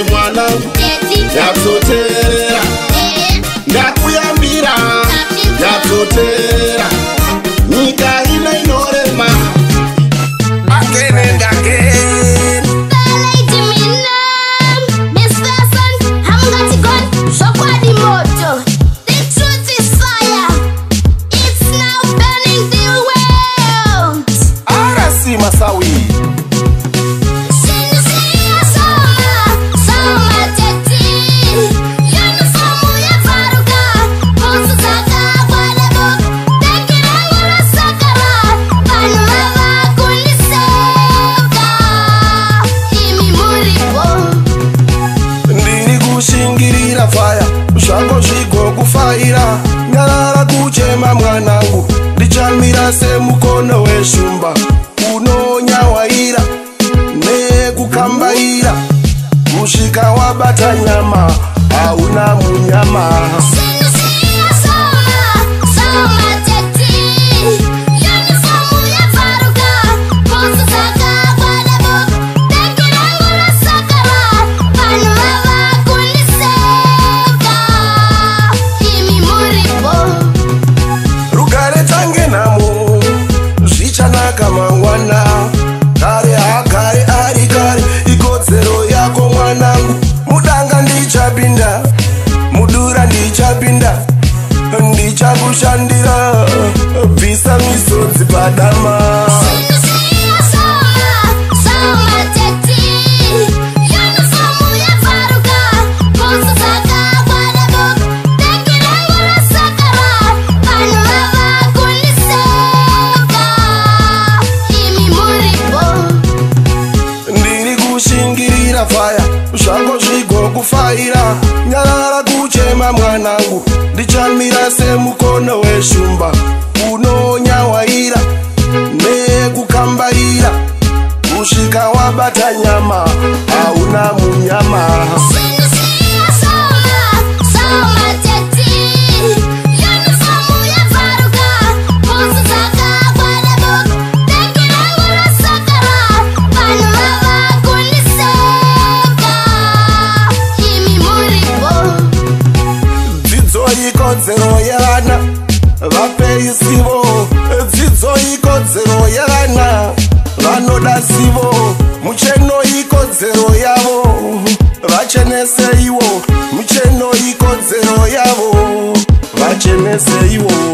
kuti mwanangu ndatoteerera, ndakuyambira ndatoteerera, nyika ino inorema again and again. Masawi ndiri kushingirira faya zvango zvigo kufaira, nyarara kuchema mwanangu, ndichamira semukono weshumba unonyawaira nekukambaira, kusvika wabata nyama hauna munyama. Rugare tange namo zvichanaka mangwana, kare hagare ari kare, ikodzero yako mwanangu, mudanga ndichapinda, mudura ndichapinda, ndichakushandira, bvisa misodzi padama. Kushingirira faya zvango zvigo kufaira, nyarara kuchema mwanangu, ndichamira semukono weshumba unonyawaira nekukambaira, kusvika wabata nyama hauna munyama. Ikodzero yevana vapei zivo, dzidzo ikodzero yevana vanoda zivo, mucheno ikodzero yavo vachenese ivo, mucheno ikodzero yavo vachenese ivo.